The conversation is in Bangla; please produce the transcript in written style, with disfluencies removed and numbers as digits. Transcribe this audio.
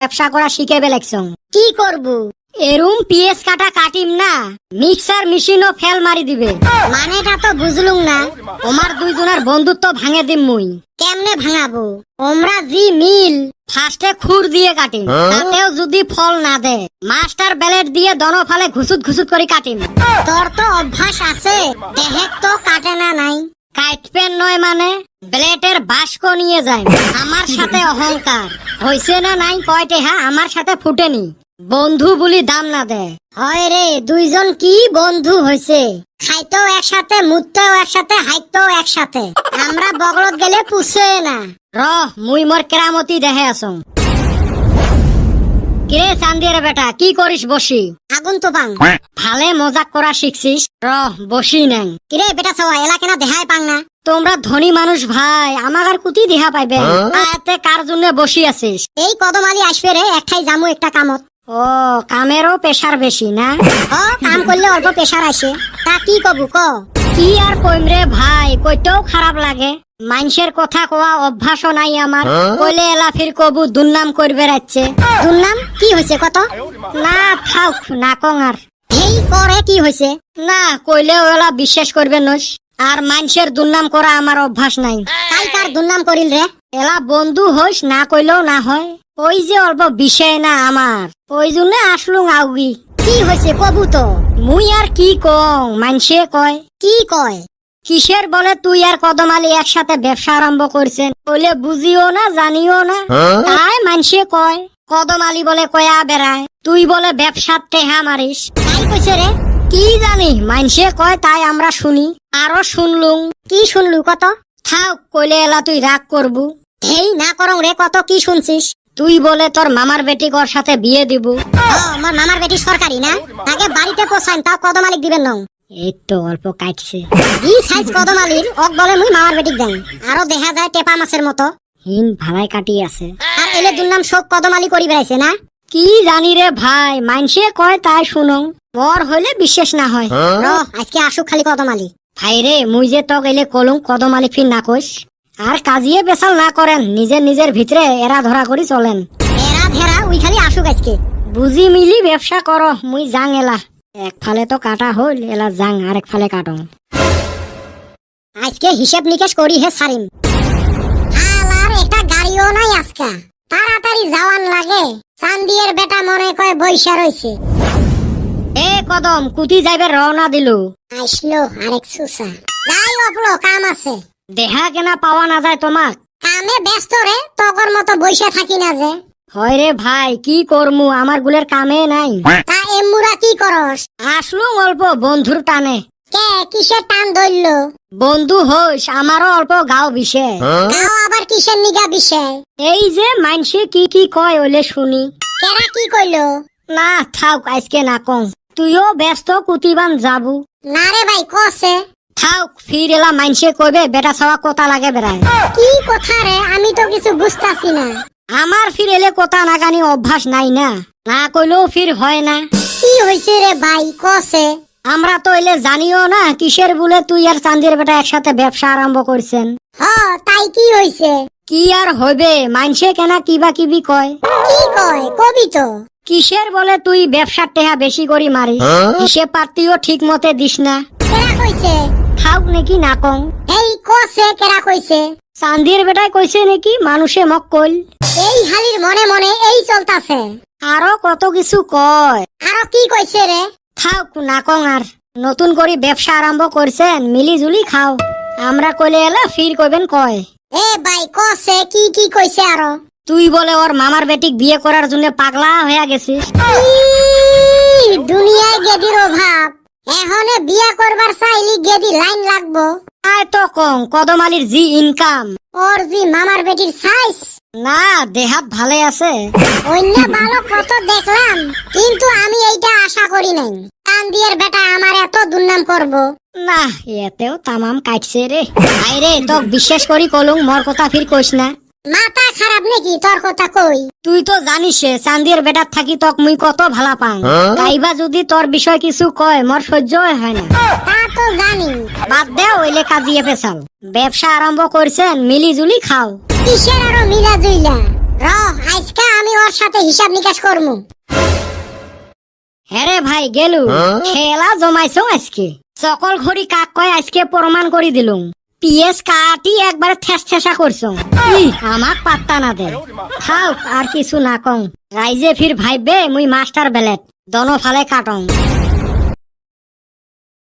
ব্যবসা করা শিখে বেলেকছং। কি করব? এরুম পিএস কাটা কাটিম না, মিক্সার মেশিনও ফেল মারি দিবে। মানেটা তো বুঝলুম না। তোমার দুইজনের বন্ধুত্ব ভাঙে দিম মুই। কেমনে ভাঙাবো? ওমরা জি মিল ফার্স্টে খুর দিয়ে কাটিম, তাতেও যদি ফল না দে মাস্টার ব্লেড দিয়ে দনো ফালে ঘুসুত ঘুসুত করে কাটিম। তোর তো অভ্যাস আছে, দেহেক তো কাটে না নাই। কাটপেন নয় মানে ব্লেডের বাস্ক নিয়ে যায়। আমার সাথে অহংকার হইছে না নাই কয়টে, হ্যাঁ আমার সাথে ফুটেনি। বন্ধু বলি দাম না দে। হয় রে, দুইজন কি বন্ধু হইছে, খাইতেও একসাথে, মুততেও একসাথে, হাইতেও একসাথে। আমরা বগলত গেলে পুষে না। মুই মোর কেরামতি দেহে আসং। কিরে চান্দির বেটা, কি করিস বসি? আগুন তো পাং। ভালে মজাক করা শিখছিস, বসি নেন। কিরে বেটা সওয়া, এলা কেনা দেহাই পাং না? তোমরা ধনী মানুষ ভাই, আমার আর কুতি দেহা পাইবে। এতে কার জন্য বসি আছিস? এই কদমালি আসবে রে, একটাই জামু একটা কামত। ও, কামেরও প্রেশার বেশি না? ও, কাম করলে অল্প প্রেশার আসে। তা কি কবু ক? কি আর কইম রে ভাই, কইতেও খারাপ লাগে। মানুষের কথা কোয়া অভ্যাসও নাই আমার। কইলে এলা ফির কবু দুর্নাম করবে রাখছে। দুর্নাম কি হয়েছে কত? না থাক না কং আর। এই করে কি হয়েছে? না কইলে ওলা বিশ্বাস করবে নস। আর মানুষের দুর্নাম করা আমার অভ্যাস নাই। তাই কার দুর্নাম করিল রে? এলা বন্ধু হইস, না কইলেও না হয়। ওই যে অল্প বিষয় না আমার, ওই জন্য আসলুম আউগি। কি হয়েছে কবু তো? মুই আর কি কং, মানুষে কয়। কি কয়? কিসের বলে তুই আর কদমালি একসাথে ব্যবসা আরম্ভ করছেন, বলে বুঝিও না জানিও না। তাই মানুষে কয়। কদমালি বলে কয়া বেড়ায়, তুই বলে ব্যবসার টেহা মারিস। তাই কইছে রে? কি জানি, মানুষে কয় তাই আমরা শুনি। আরো শুনলুম। কি শুনলু কত? থাক, কইলে এলা তুই রাগ করবু। এই না করং রে, কত কি শুনছিস? তুই বলে তোর মামার বেটি ওর সাথে বিয়ে দিব। আমার মামার বেটি সরকারি না, তাকে বাড়িতে পোষাইন, তাও কদমালিক দিবেন নং। এই তো অল্প কাটছে। ই সাইজ কদমালির ওক বলে মুই মামার বেটিক দেন। আরো দেখা যায় টেপা মাছের মতো। হিন ভালাই কাটি আছে। আর এলে দুর্নাম শোক কদমালি করি বেড়াইছে না? কি জানি রে ভাই, মানুষে কয় তাই শুনং। মর হইলে বিশ্বাস না হয়। আজকে আসুক খালি কদমালি। ভাই রে, মুই যে তক এলে কলুম কদমালি ফির না কইস। আর কাজিয়ে বেসাল না করেন, নিজের নিজের ভিতরে এরা ধরা করি চলেন। এরা ধেরা উই খালি আসুক আজকে। বুঝি মিলি ব্যবসা করো, মুই যাং এলা। এক ফালে তো কাটা হইল, এলা যাং আরেক ফালে কাটং। আজকে হিসেব নিকেশ করি হে সারিম। হালার একটা গাড়িও নাই আজকা, তাড়াতাড়ি যাওয়ান লাগে। চান্দিয়ের বেটা মনে কয় বইসা রইছে। এ কদম, কুতি যাইবে রওনা দিলু। আসলো আরেক সুসা। যাই অপলো, কাম আছে। দেহা কেনা পাওয়া না যায় তোমাক? কামে ব্যস্ত রে, তগর মতো বইসা থাকি না যে। হয় রে ভাই, কি করমু, আমার গুলের কামে নাই। তা এমুরা কি করস? আসলুম অল্প বন্ধুর টানে। কে কিসের টান ধরল? বন্ধু হইস, আমারও অল্প গাও বিষয়। গাও আবার কিসের নিগা বিষয়? এই যে মানসে কি কি কয় ওলে শুনি। কেরা কি কইলো? না থাক, আজকে না কং। তুইও ব্যস্ত, কুতিবান যাবু। না রে ভাই, কসে। থাক, ফির এলা মানসে কইবে বেটা ছাওয়া কথা লাগে বেড়ায়। কি কথা রে, আমি তো কিছু বুঝতাছি না। আমার ফির এলে কথা না গানি অভ্যাস নাই না, না কইলেও ফির হয় না। কি হইছে রে ভাই, কসে। আমরা তো এলে জানিও না কিসের বলে তুই আর চান্দির বেটা একসাথে ব্যবসা আরম্ভ করছেন। তাই কি হইছে? কি আর হইবে, মানসে কেনা কিবা কিবি কয়। কি কয় কবি তো? কিসের বলে তুই ব্যবসার টেহা বেশি করি মারিস, হিসেব পাতিও ঠিক মতে দিস না। কেরা কইছে? খাওক নাকি না কং? এই কসে কেরা কইছে? চান্দির বেটায় কইছে নাকি, মানুষে মক কইল। এই হালির মনে মনে এই চলতাছে। আরো কত কিছু কয়। আরো কি কইছে রে? থাক না কং আর। নতুন করে ব্যবসা আরম্ভ করছেন, মিলি জুলি খাও। আমরা কইলে এলা ফির কইবেন কয়। এ ভাই কসে কি কি কইছে আরো? তুই বলে ওর মামার বেটিক বিয়ে করার জন্য পাগলা হয়ে গেছিস। দুনিয়ায় গেদির অভাব, এখনে বিয়া করবার চাইলি গেদি লাইন লাগবো। আয় তো কং, কদমালির জি ইনকাম। ওর জি মামার বেটির সাইজ। না, দেহাত ভালে আছে। অন্য ভালো কত দেখলাম, কিন্তু আমি এইটা আশা করি নাই চান্দিয়ের বেটা আমার এত দুর্নাম করব। না, এতেও তামাম কাটছে রে। আইরে তোক বিশ্বাস করি কলুম, মোর কথা ফির কইস না। মাথা খারাপ নাকি তোর কথা কই? তুই তো জানিস চান্দির বেটার থাকি তক মুই কত ভালা পাং। তাইবা যদি তোর বিষয় কিছু কয়, মোর সহ্যই হয় না। তা তো জানি। বাদ দে, ওইলে কাজিয়ে পেছাল। ব্যবসা আরম্ভ করছেন, মিলি জুলি খাও। কিসের আরো মিলা জুইলা? র আজকে আমি ওর সাথে হিসাব নিকাশ করমু। হ্যাঁ রে ভাই গেলু খেলা জমাইছো আজকে সকল ঘড়ি কাক কয় আজকে প্রমাণ করে দিলুম পিএস কাটি একবারে ঠেস ঠেসা করছো আমাক পাত্তা না দে খাও আর কিছু না কং রাইজে ফির ভাইবে মুই মাস্টার বেলেট দনো ফালে কাটং